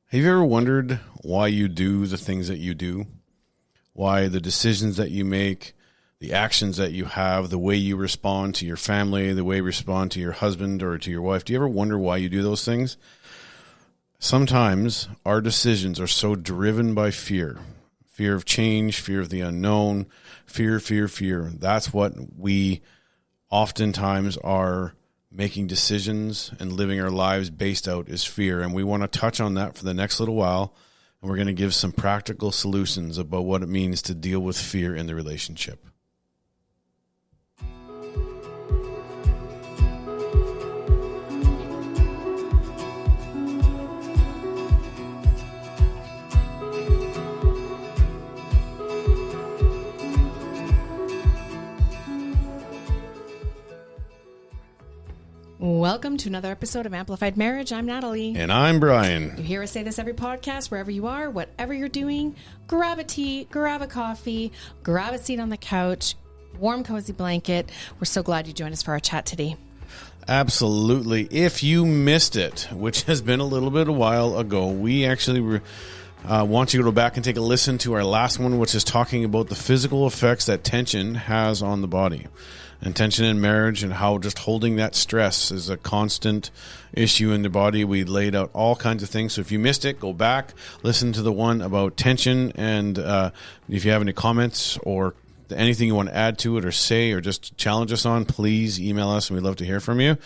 Have you ever wondered why you do the things that you do? Why the decisions that you make, the actions that you have, the way you respond to your family, the way you respond to your husband or to your wife? Do you ever wonder why you do those things? Sometimes our decisions are so driven by fear. Fear of change, fear of the unknown, fear. That's what we oftentimes are making decisions and living our lives based out is fear. And we want to touch on that for the next little while. And we're going to give some practical solutions about what it means to deal with fear in the relationship. Welcome to another episode of Amplified Marriage. I'm Natalie. And I'm Brian. You hear us say this every podcast, wherever you are, whatever you're doing, grab a tea, grab a coffee, grab a seat on the couch, warm, cozy blanket. We're so glad you joined us for our chat today. Absolutely. If you missed it, which has been a little bit a while ago, we actually want you to go back and take a listen to our last one, which is talking about the physical effects that tension has on the body. And tension in marriage and how just holding that stress is a constant issue in the body. We laid out all kinds of things. So if you missed it, go back, listen to the one about tension. And if you have any comments or anything you want to add to it or say or just challenge us on, please email us and we'd love to hear from you.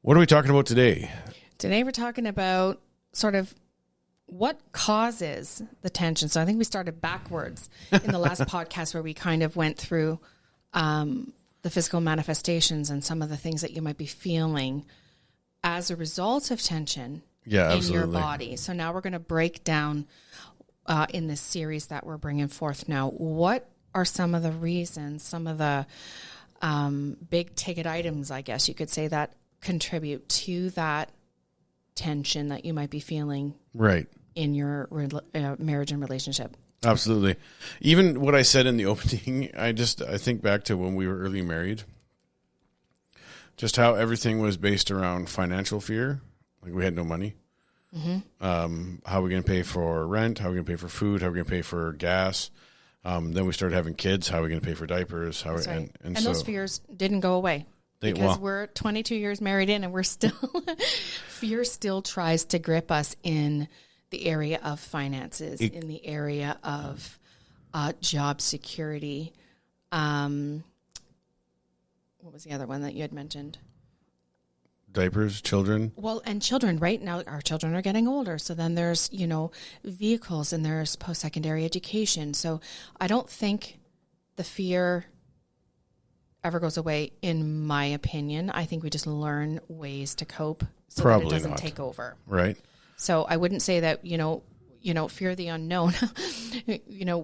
What are we talking about today? Today we're talking about sort of what causes the tension. So I think we started backwards in the last podcast where we kind of went through the physical manifestations and some of the things that you might be feeling as a result of tension in your body. So now we're going to break down in this series that we're bringing forth now, what are some of the reasons, some of the big ticket items, I guess you could say, that contribute to that tension that you might be feeling right in your marriage and relationship. Absolutely. Even what I said in the opening, I think back to when we were early married, just how everything was based around financial fear. Like we had no money. Mm-hmm. How are we going to pay for rent? How are we going to pay for food? How are we going to pay for gas? Then we started having kids. How are we going to pay for diapers? That's right. And so those fears didn't go away. Because we're 22 years married in and we're still, fear still tries to grip us in the area of finances, in the area of job security. What was the other one that you had mentioned? Diapers, children. Well, and children, right? Now our children are getting older. So then there's, vehicles and there's post-secondary education. So I don't think the fear ever goes away, in my opinion. I think we just learn ways to cope so Probably that it doesn't not. take over. Right. So I wouldn't say that, fear of the unknown.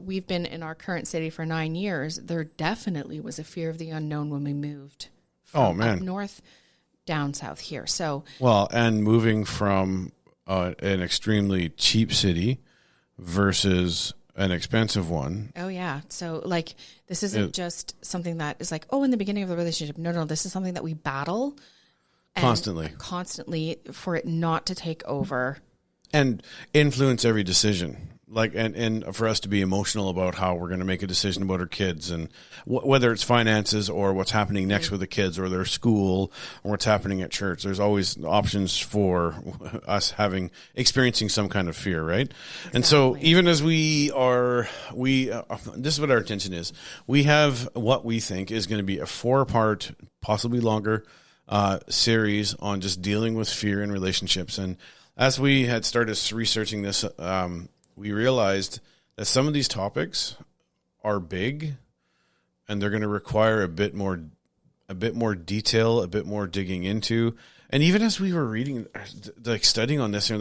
We've been in our current city for 9 years. There definitely was a fear of the unknown when we moved from up north down south here. So and moving from an extremely cheap city versus an expensive one. Oh, yeah. So, this isn't just something that is in the beginning of the relationship. No, this is something that we battle constantly for it not to take over. And influence every decision. And for us to be emotional about how we're going to make a decision about our kids and whether it's finances or what's happening next with the kids or their school or what's happening at church. There's always options for us experiencing some kind of fear, right? Exactly. And so even as this is what our intention is. We have what we think is going to be a 4-part, possibly longer series on just dealing with fear in relationships. And as we had started researching this, we realized that some of these topics are big and they're going to require a bit more detail, a bit more digging into. And even as we were reading, studying on this, and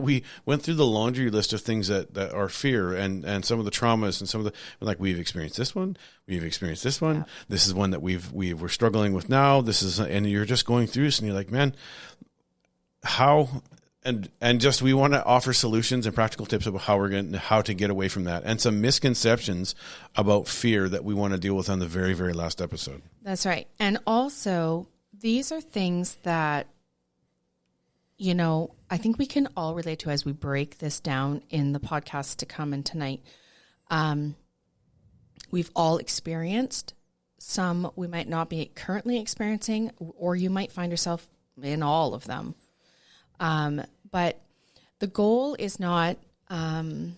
we went through the laundry list of things that are fear and some of the traumas and some of the, we've experienced this one, yeah. This is one that we're struggling with now. And you're just going through this and you're like, man, how... And just we want to offer solutions and practical tips about how to get away from that, and some misconceptions about fear that we want to deal with on the very, very last episode. That's right. And also, these are things that I think we can all relate to as we break this down in the podcast to come and tonight. We've all experienced some we might not be currently experiencing, or you might find yourself in all of them. But the goal is not, to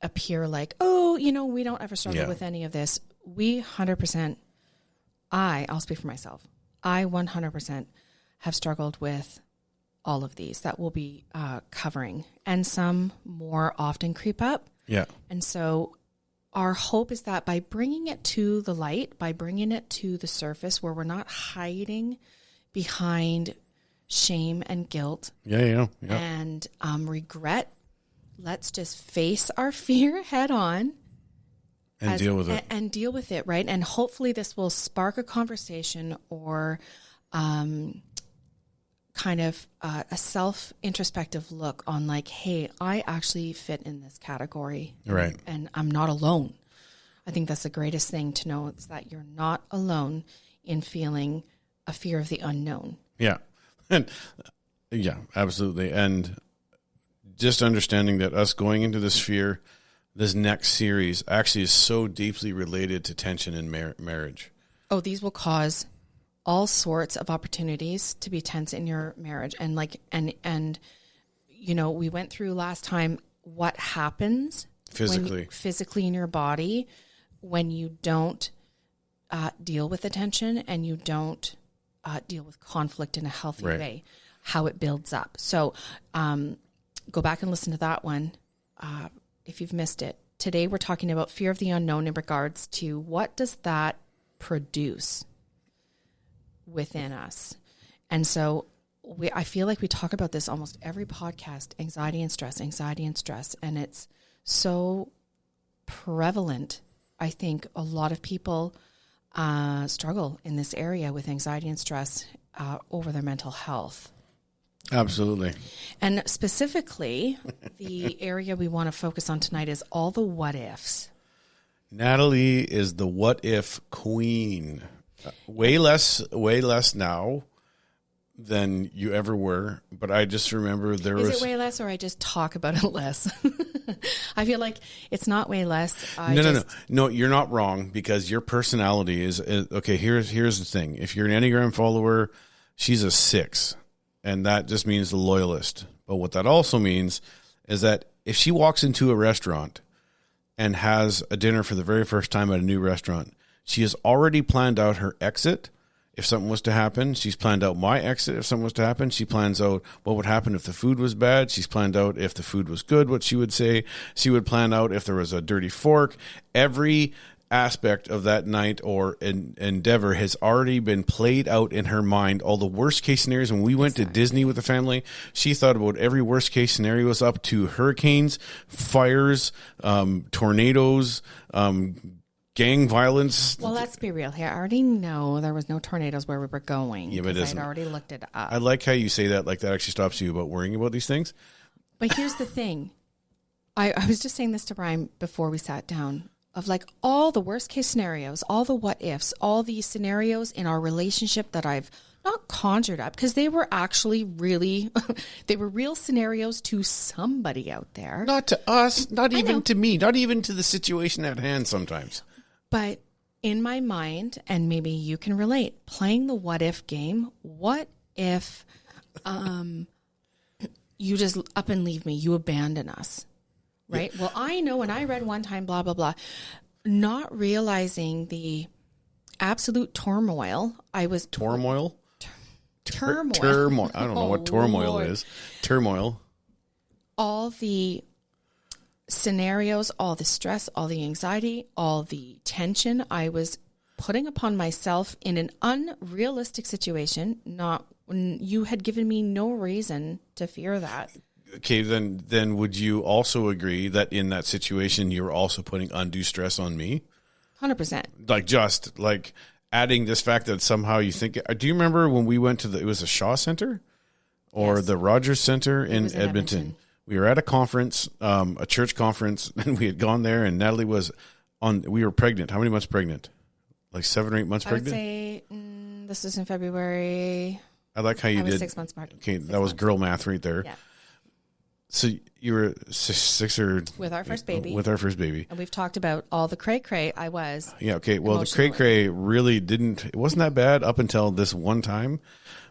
appear like, we don't ever struggle with any of this. We 100%, I'll speak for myself. I 100% have struggled with all of these that we'll be covering, and some more often creep up. Yeah. And so our hope is that by bringing it to the light, by bringing it to the surface where we're not hiding behind shame and guilt and regret, let's just face our fear head on. And deal with it. And deal with it, right? And hopefully this will spark a conversation or kind of a self-introspective look on like, hey, I actually fit in this category. Right. And I'm not alone. I think that's the greatest thing to know, is that you're not alone in feeling a fear of the unknown. Yeah. And yeah, absolutely. And just understanding that us going into this fear, this next series actually is so deeply related to tension in marriage. Oh, these will cause all sorts of opportunities to be tense in your marriage. And we went through last time what happens physically in your body when you don't deal with the tension and you don't deal with conflict in a healthy way, how it builds up. So go back and listen to that one if you've missed it. Today we're talking about fear of the unknown in regards to what does that produce within us. And so I feel like we talk about this almost every podcast, anxiety and stress. And it's so prevalent. I think a lot of people struggle in this area with anxiety and stress over their mental health. Absolutely. And specifically, the area we want to focus on tonight is all the what ifs. Natalie is the what if queen. Way less now than you ever were, but I just remember there was... Is it way less, or I just talk about it less? I feel like it's not way less. No, you're not wrong, because your personality is okay. Here's the thing. If you're an Enneagram follower, she's a 6, and that just means the loyalist. But what that also means is that if she walks into a restaurant and has a dinner for the very first time at a new restaurant, she has already planned out her exit if something was to happen. She's planned out my exit if something was to happen. She plans out what would happen if the food was bad. She's planned out if the food was good, what she would say. She would plan out if there was a dirty fork. Every aspect of that night or endeavor has already been played out in her mind. All the worst case scenarios. When we went to Disney with the family, she thought about every worst case scenarios, up to hurricanes, fires, tornadoes, gang violence. Well, let's be real here. I already know there was no tornadoes where we were going. Yeah, but I'd already looked it up. I like how you say that, like that actually stops you about worrying about these things. But here's the thing. I was just saying this to Brian before we sat down, of like all the worst case scenarios, all the what ifs, all these scenarios in our relationship that I've not conjured up, because they were actually really, they were real scenarios to somebody out there. Not to us, not even to me, not even to the situation at hand sometimes. But in my mind, and maybe you can relate, playing the what if game, what if you just up and leave me, you abandon us, right? Yeah. Well, I know, and I read one time, blah, blah, blah, not realizing the absolute turmoil. Turmoil? Turmoil. I don't know what turmoil is. Turmoil. All the scenarios, all the stress, all the anxiety, all the tension I was putting upon myself in an unrealistic situation. You had given me no reason to fear that. Okay, then would you also agree that in that situation you're also putting undue stress on me? 100%. Like adding this fact that somehow you think... Do you remember when we went to it was the Shaw Center or the Rogers Center in Edmonton? We were at a conference, a church conference, and we had gone there, and Natalie was we were pregnant. How many months pregnant? Like 7 or 8 months pregnant? I would say this was in February. I like how you I was did. 6 months apart. Okay, 6 that was months. girl math right there. Yeah. So you were six or With our first baby. With our first baby. And we've talked about all the cray I was. Yeah. Okay. Well, the Emotionally. cray really didn't. It wasn't that bad up until this one time,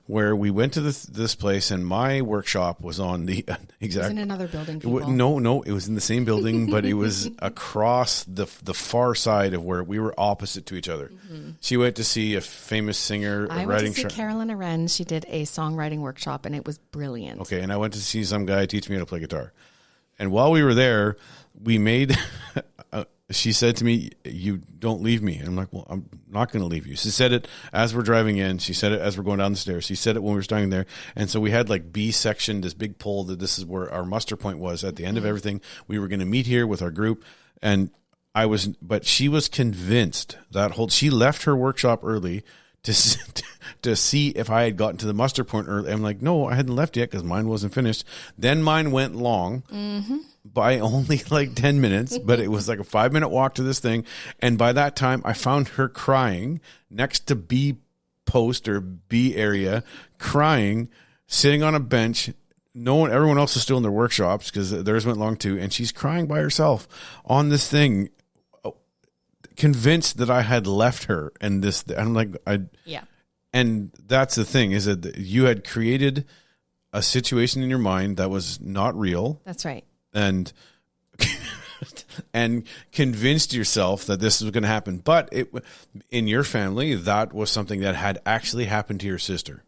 where we went to this place and my workshop was on the It was exact. in another building, people. No, it was in the same building, but it was across the far side of where we were opposite to each other. Mm-hmm. She went to see a famous singer I went to see Carolyn Arend. She did a songwriting workshop, and it was brilliant. Okay, and I went to see some guy teach me how to play guitar. And while we were there, we made. She said to me, "You don't leave me." And I'm like, "Well, I'm not going to leave you." She said it as we're driving in. She said it as we're going down the stairs. She said it when we were standing there. And so we had like B section, this big pole that this is where our muster point was. At the end of everything, we were going to meet here with our group. And but she was convinced she left her workshop early to see if I had gotten to the muster point early. I'm like, no, I hadn't left yet because mine wasn't finished. Then mine went long by only like 10 minutes, but it was like a 5-minute walk to this thing. And by that time, I found her crying next to B post or B area, crying, sitting on a bench. Everyone else is still in their workshops because theirs went long too. And she's crying by herself on this thing, convinced that I had left her. And I'm like, Yeah. And that's the thing, is that you had created a situation in your mind that was not real. That's right. And and convinced yourself that this was going to happen. But in your family, that was something that had actually happened to your sister.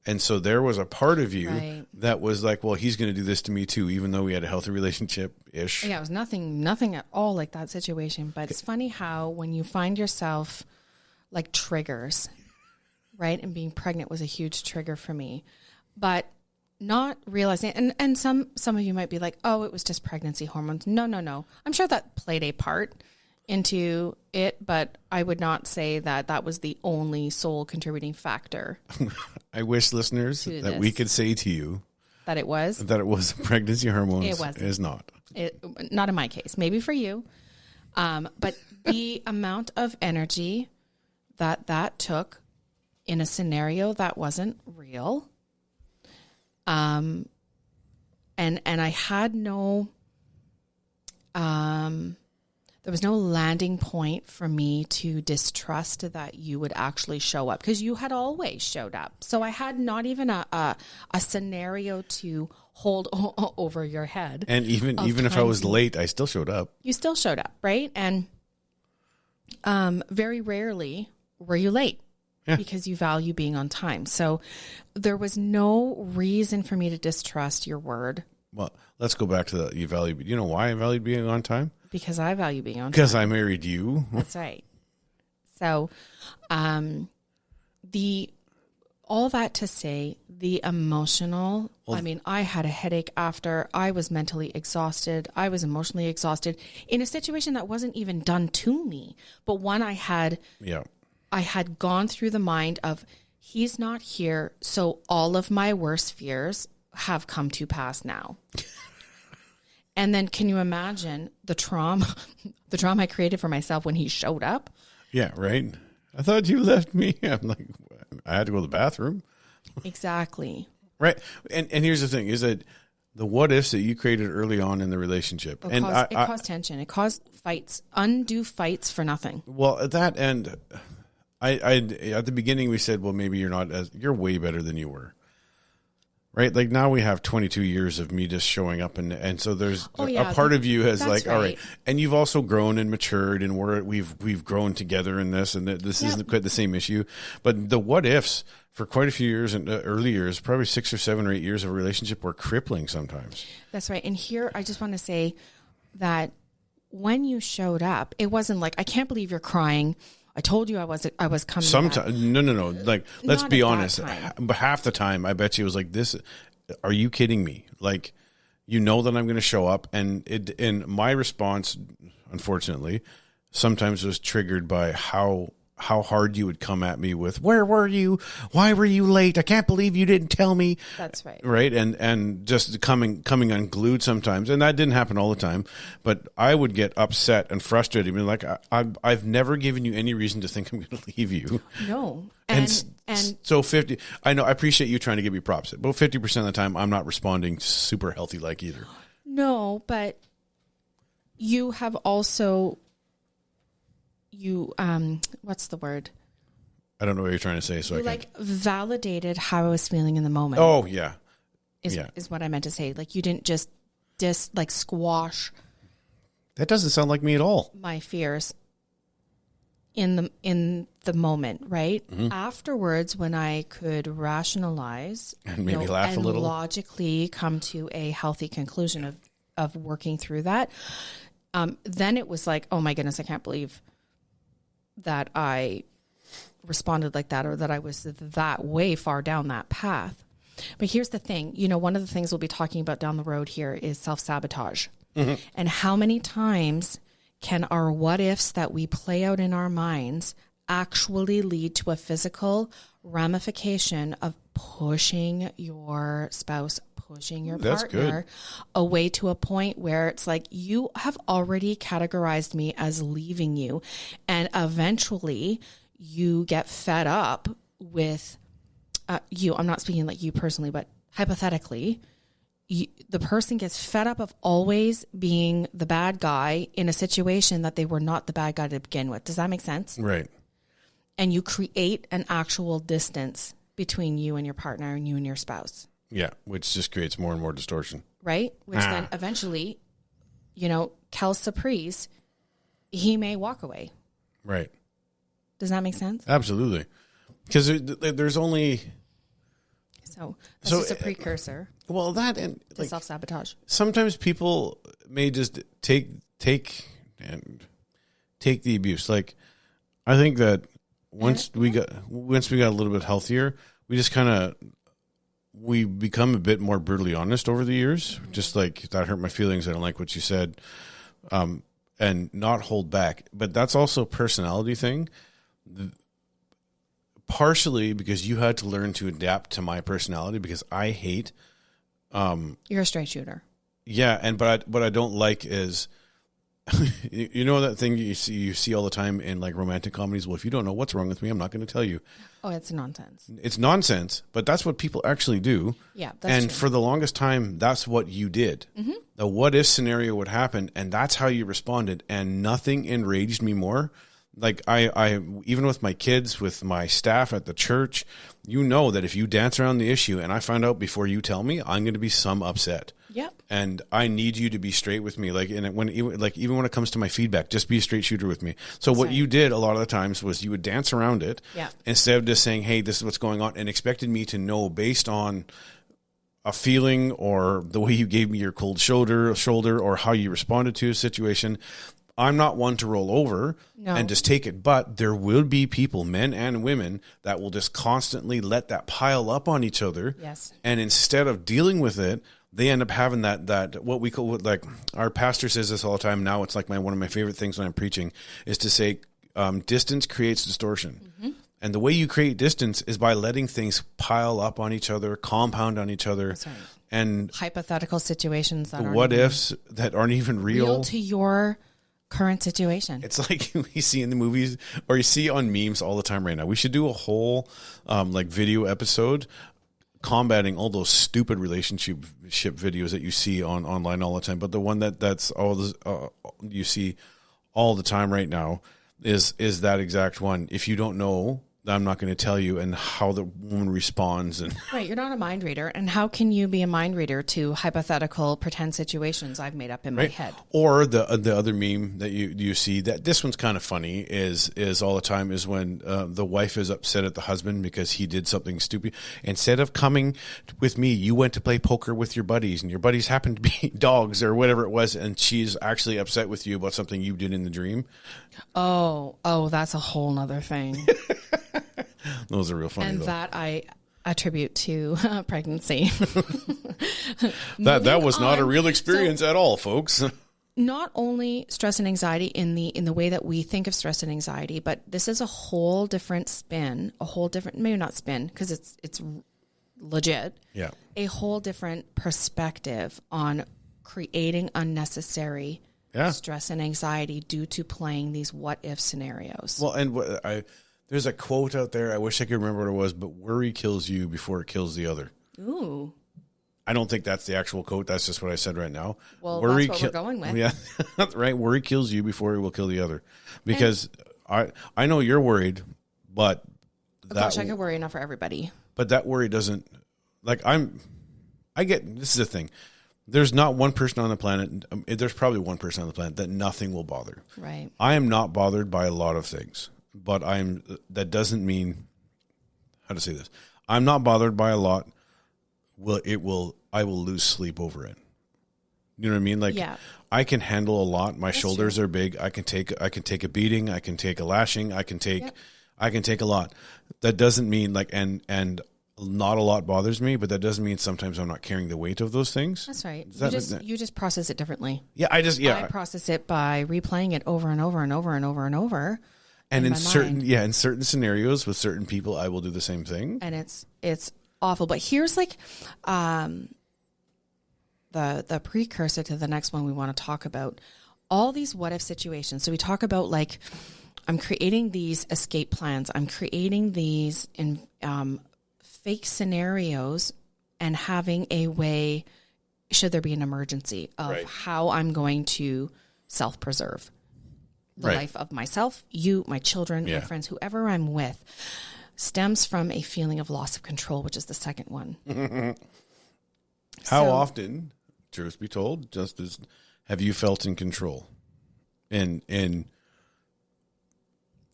And so there was a part of you that was like, well, he's going to do this to me too, even though we had a healthy relationship-ish. Yeah, it was nothing at all like that situation. But it's funny how when you find yourself like triggers, right? And being pregnant was a huge trigger for me. But not realizing, and some of you might be like, oh, it was just pregnancy hormones. No. I'm sure that played a part into it, but I would not say that was the only sole contributing factor. I wish, listeners, that we could say to you that it was pregnancy hormones. It wasn't. It is not. Not in my case, maybe for you. But the amount of energy that took in a scenario that wasn't real. And I had there was no landing point for me to distrust that you would actually show up, because you had always showed up. So I had not even a scenario to hold over your head. And even if I was late, I still showed up. You still showed up, right? And very rarely were you late. Yeah. Because you value being on time. So there was no reason for me to distrust your word. Well, let's go back to that. You know why I valued being on time? Because I value being on time. Because I married you. That's right. So, all that to say, the emotional, I had a headache after. I was mentally exhausted. I was emotionally exhausted in a situation that wasn't even done to me, but one I had gone through the mind of, he's not here, so all of my worst fears have come to pass now. And then can you imagine the trauma I created for myself when he showed up? Yeah, right. I thought you left me. I'm like, I had to go to the bathroom. Exactly. Right. And here's the thing, is that the what ifs that you created early on in the relationship. It caused tension. It caused fights, undue fights for nothing. Well, at that end, I at the beginning we said, well, maybe you're way better than you were. Right? Like now we have 22 years of me just showing up and so there's a part of you has like, all right. And you've also grown and matured and we've grown together in this, and this isn't quite the same issue. But the what ifs for quite a few years and early years, probably 6 or 7 or 8 years of a relationship, were crippling sometimes. That's right. And here I just want to say that when you showed up, it wasn't like, I can't believe you're crying. I told you I was coming. Sometimes, no. Like, let's be honest. But half the time, I bet you it was like this. Are you kidding me? Like, you know that I'm going to show up, and my response, unfortunately, sometimes was triggered by how hard you would come at me with, where were you? Why were you late? I can't believe you didn't tell me. That's right. Right. And just coming unglued sometimes. And that didn't happen all the time, but I would get upset and frustrated. I mean, like, I've never given you any reason to think I'm going to leave you. No. And And so 50, I know, I appreciate you trying to give me props. About 50% of the time, I'm not responding super healthy like either. no, but you have also, what's the word? I don't know what you're trying to say. So You validated how I was feeling in the moment. Oh, yeah. Is what I meant to say. Like, you didn't just squash That doesn't sound like me at all. my fears in the moment, right? Mm-hmm. Afterwards, when I could rationalize And maybe laugh a little. logically come to a healthy conclusion of working through that, then it was like, oh my goodness, I can't believe that I responded like that, or that I was that way far down that path. But here's the thing, one of the things we'll be talking about down the road here is self-sabotage. Mm-hmm. And how many times can our what ifs that we play out in our minds actually lead to a physical ramification of pushing your spouse, pushing your partner away to a point where it's like, you have already categorized me as leaving you. And eventually you get fed up with you. I'm not speaking like you personally, but hypothetically, the person gets fed up of always being the bad guy in a situation that they were not the bad guy to begin with. Does that make sense? Right. And you create an actual distance between you and your partner and you and your spouse. Yeah, which just creates more and more distortion. Right? Which then eventually, Kel Surprise, he may walk away. Right. Does that make sense? Absolutely. Because there's only... So that's just a precursor Well, that and to self-sabotage. Sometimes people may just take the abuse. Like, I think that once we got a little bit healthier, we just we become a bit more brutally honest over the years. Mm-hmm. Just like, that hurt my feelings. I don't like what you said, and not hold back. But that's also a personality thing. Partially because you had to learn to adapt to my personality, because I hate. You're a straight shooter. Yeah, but what I don't like is, that thing you see all the time in like romantic comedies. Well, if you don't know what's wrong with me, I'm not going to tell you. Oh, it's nonsense. It's nonsense, but that's what people actually do. Yeah, that's true. For the longest time, that's what you did. Mm-hmm. The what if scenario would happen, and that's how you responded. And nothing enraged me more. Like, I even with my kids, with my staff at the church, that if you dance around the issue and I find out before you tell me, I'm going to be some upset. Yep. And I need you to be straight with me. Like, even when it comes to my feedback, just be a straight shooter with me. So what you did a lot of the times was you would dance around it, instead of just saying, hey, this is what's going on, and expected me to know based on a feeling or the way you gave me your cold shoulder, or how you responded to a situation. I'm not one to roll over and just take it, but there will be people, men and women, that will just constantly let that pile up on each other. Yes. And instead of dealing with it, they end up having that what we call, like, our pastor says this all the time. Now it's like one of my favorite things when I'm preaching is to say, distance creates distortion. Mm-hmm. And the way you create distance is by letting things pile up on each other, compound on each other. That's right. And hypothetical situations that aren't what ifs that aren't even real to your current situation. It's like you see in the movies, or you see on memes all the time right now. We should do a whole video episode combating all those stupid relationship videos that you see online all the time. But the one that's all this, you see all the time right now is that exact one. If you don't know, I'm not going to tell you, and how the woman responds. And right, you're not a mind reader, and how can you be a mind reader to hypothetical pretend situations I've made up in my head? Or the other meme that you see, that this one's kind of funny, is all the time is when the wife is upset at the husband because he did something stupid. Instead of coming with me, you went to play poker with your buddies, and your buddies happened to be dogs or whatever it was, and she's actually upset with you about something you did in the dream. Oh, that's a whole nother thing. Those are real funny, and though. That I attribute to pregnancy. that was not a real experience at all, folks. Not only stress and anxiety in the way that we think of stress and anxiety, but this is a whole different spin, maybe not spin, because it's legit. Yeah. A whole different perspective on creating unnecessary stress and anxiety due to playing these what if scenarios. Well, and There's a quote out there. I wish I could remember what it was, but worry kills you before it kills the other. Ooh. I don't think that's the actual quote. That's just what I said right now. Well, worry that's what we're going with. Yeah, right. Worry kills you before it will kill the other. Because I know you're worried, but gosh, I could worry enough for everybody. But that worry doesn't, like, this is the thing. There's not one person on the planet. There's probably one person on the planet that nothing will bother. Right. I am not bothered by a lot of things, but that doesn't mean, how to say this. I'm not bothered by a lot. I will lose sleep over it. You know what I mean? Like, yeah. I can handle a lot. My shoulders are big. I can take a beating. I can take a lashing. I can take a lot. That doesn't mean and not a lot bothers me, but that doesn't mean sometimes I'm not carrying the weight of those things. That's right. You just process it differently. Yeah, I process it by replaying it over and over and over and over and over. And in certain scenarios with certain people, I will do the same thing. And it's awful. But here's like the precursor to the next one we want to talk about. All these what if situations. So we talk about like, I'm creating these escape plans. I'm creating these fake scenarios and having a way, should there be an emergency, of how I'm going to self-preserve the life of myself, you, my children, my friends, whoever I'm with, stems from a feeling of loss of control, which is the second one. How often, truth be told, have you felt in control? In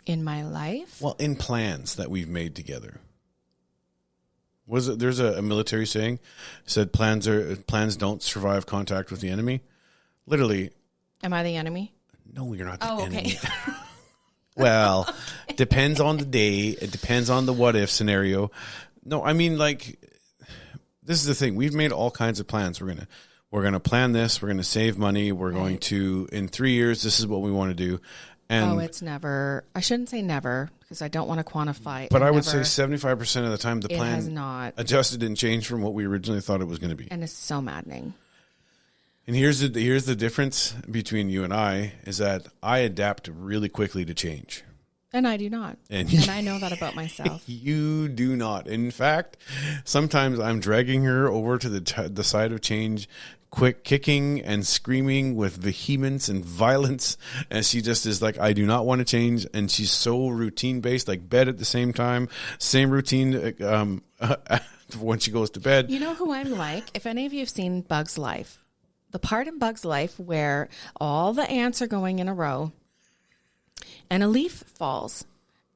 my life? Well, in plans that we've made together. There's a military saying, said plans don't survive contact with the enemy. Literally. Am I the enemy? No, you're not the enemy. Okay. Well, depends on the day. It depends on the what if scenario. No, I mean, like, this is the thing. We've made all kinds of plans. We're gonna plan this. We're gonna save money. We're going to, in 3 years, this is what we want to do. And it's never. I shouldn't say never because I don't want to quantify. But I would say 75% of the time the plan has not adjusted and changed from what we originally thought it was going to be. And it's so maddening. And here's the difference between you and I is that I adapt really quickly to change. And I do not. And I know that about myself. You do not. In fact, sometimes I'm dragging her over to the side of change, quick kicking and screaming with vehemence and violence. And she just is like, I do not want to change. And she's so routine based, like bed at the same time, same routine when she goes to bed. You know who I'm like? If any of you have seen Bug's Life, the part in Bug's Life where all the ants are going in a row and a leaf falls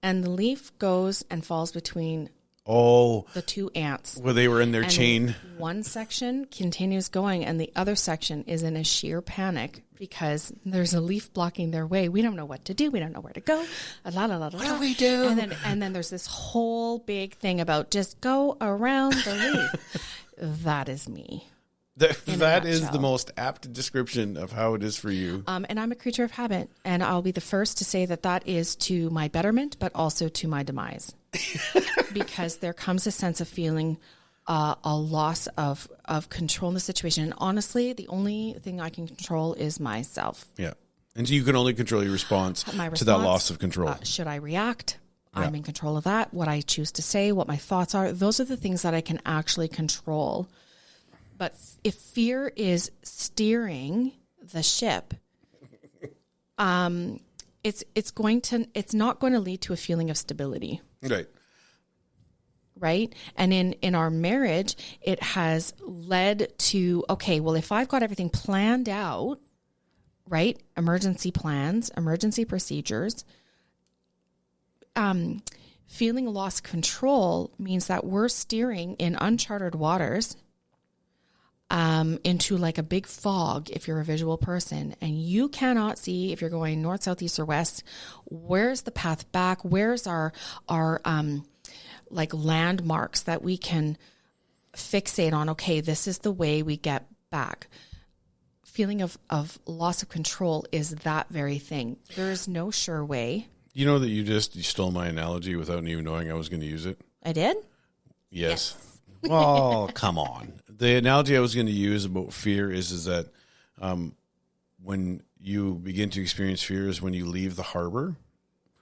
and the leaf goes and falls between the two ants. Where they were in their chain. One section continues going and the other section is in a sheer panic because there's a leaf blocking their way. We don't know what to do. We don't know where to go. What do we do? And then there's this whole big thing about just go around the leaf. That is me. That is the most apt description of how it is for you. And I'm a creature of habit. And I'll be the first to say that is to my betterment, but also to my demise. Because there comes a sense of feeling a loss of control in the situation. And honestly, the only thing I can control is myself. Yeah. And so you can only control your response to that loss of control. Should I react? Yeah. I'm in control of that. What I choose to say, what my thoughts are, those are the things that I can actually control. But if fear is steering the ship, it's not going to lead to a feeling of stability. Right. Right. And in our marriage, it has led to, okay, well, if I've got everything planned out, right? Emergency plans, emergency procedures, feeling lost control means that we're steering in uncharted waters into like a big fog if you're a visual person and you cannot see if you're going north, south, east, or west, where's the path back? Where's our like landmarks that we can fixate on? Okay, this is the way we get back. Feeling of loss of control is that very thing. There is no sure way. You know that you stole my analogy without even knowing I was going to use it? I did? Yes. Well, come on. The analogy I was going to use about fear is that when you begin to experience fear is when you leave the harbor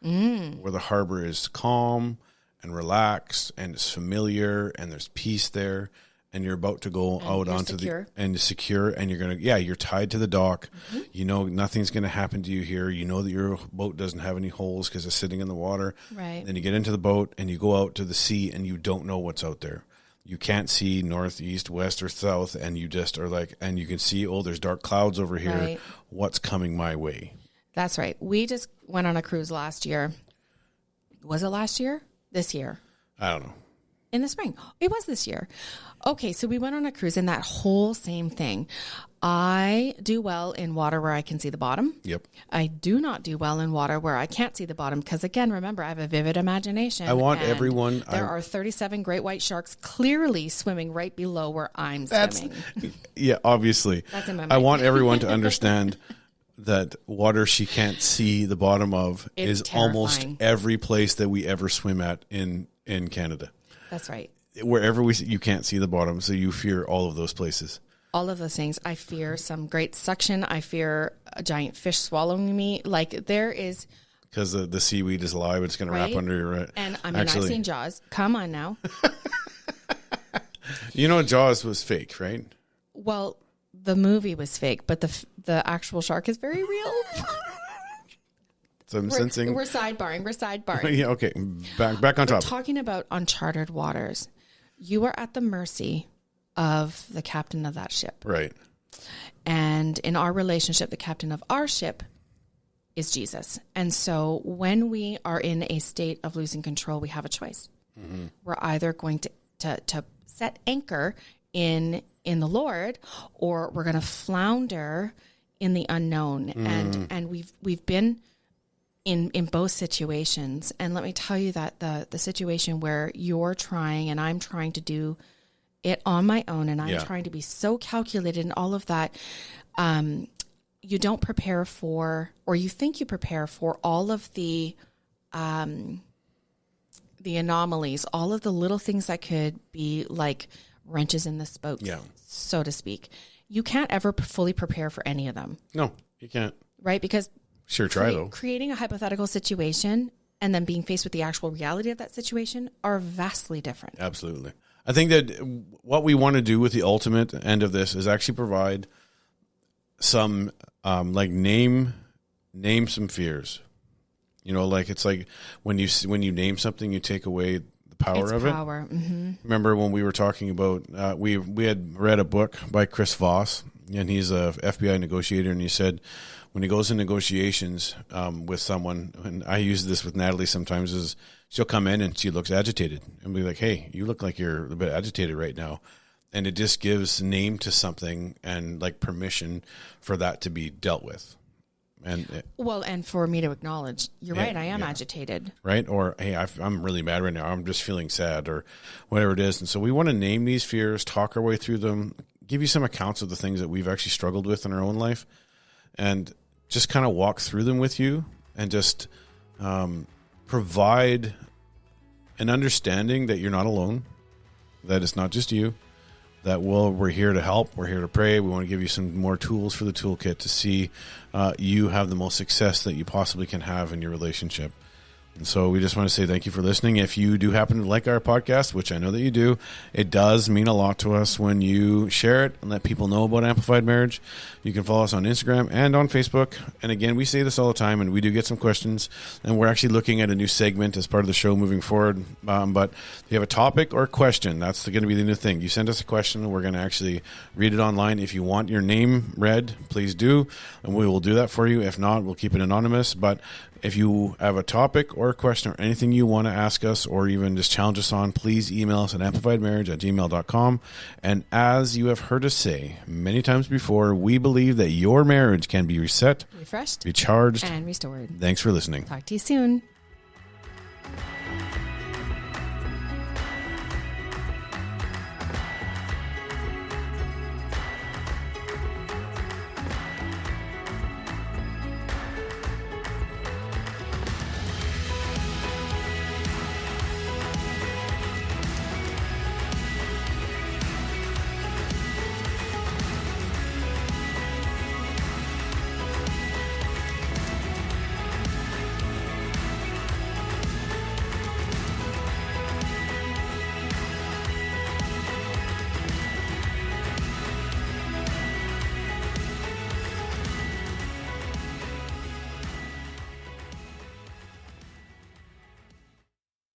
where the harbor is calm and relaxed and it's familiar and there's peace there. And you're about to go out onto secure. Secure, and you're tied to the dock. Mm-hmm. You know nothing's going to happen to you here. You know that your boat doesn't have any holes because it's sitting in the water. Right. Then you get into the boat and you go out to the sea and you don't know what's out there. You can't see north, east, west, or south, and you just are like, and you can see, there's dark clouds over here. Right. What's coming my way? That's right. We just went on a cruise last year. Was it last year? This year? I don't know. In the spring. It was this year. Okay, so we went on a cruise and that whole same thing. I do well in water where I can see the bottom. Yep. I do not do well in water where I can't see the bottom because, again, remember, I have a vivid imagination. I want everyone... There are 37 great white sharks clearly swimming right below where I'm swimming. Yeah, obviously. That's in my mind. I want everyone to understand that water she can't see the bottom of is almost every place that we ever swim at in Canada. That's right. Wherever you can't see the bottom, so you fear all of those places. All of those things. I fear some great suction. I fear a giant fish swallowing me. Like there is... Because the seaweed is alive. It's going to wrap under your... And I mean, I've seen Jaws. Come on now. You know Jaws was fake, right? Well, the movie was fake, but the actual shark is very real. So I'm sensing... We're sidebarring. Yeah, okay. Back on top. Talking about uncharted waters. You are at the mercy of the captain of that ship. Right. And in our relationship, the captain of our ship is Jesus. And so when we are in a state of losing control, we have a choice. Mm-hmm. We're either going to set anchor in the Lord, or we're going to flounder in the unknown. Mm. And we've been in both situations. And let me tell you that the situation where you're trying and I'm trying to do it on my own, and I'm trying to be so calculated and all of that, you don't prepare for, or you think you prepare for all of the anomalies, all of the little things that could be like wrenches in the spokes, so to speak. You can't ever fully prepare for any of them. No, you can't. Right? Because sure, try though. Creating a hypothetical situation and then being faced with the actual reality of that situation are vastly different. Absolutely. I think that what we want to do with the ultimate end of this is actually provide some, like name some fears. You know, like it's like when you name something, you take away the power of it. Mm-hmm. Remember when we were talking about we had read a book by Chris Voss, and he's a FBI negotiator, and he said when he goes in negotiations with someone, and I use this with Natalie sometimes, is she'll come in and she looks agitated and be like, "Hey, you look like you're a bit agitated right now." And it just gives name to something and like permission for that to be dealt with. And for me to acknowledge, you're right, I am agitated. Right? Or, hey, I'm really mad right now. I'm just feeling sad or whatever it is. And so we want to name these fears, talk our way through them, give you some accounts of the things that we've actually struggled with in our own life, and just kind of walk through them with you and just provide an understanding that you're not alone, that it's not just you, that we're here to help, we're here to pray. We want to give you some more tools for the toolkit to see you have the most success that you possibly can have in your relationship. And so we just want to say thank you for listening. If you do happen to like our podcast, which I know that you do, it does mean a lot to us when you share it and let people know about Amplified Marriage. You can follow us on Instagram and on Facebook. And again, we say this all the time, and we do get some questions, and we're actually looking at a new segment as part of the show moving forward. But if you have a topic or a question, that's going to be the new thing. You send us a question, and we're going to actually read it online. If you want your name read, please do, and we will do that for you. If not, we'll keep it anonymous. But if you have a topic or a question or anything you want to ask us or even just challenge us on, please email us at amplifiedmarriage@gmail.com. And as you have heard us say many times before, we believe that your marriage can be reset, refreshed, recharged, and restored. Thanks for listening. Talk to you soon.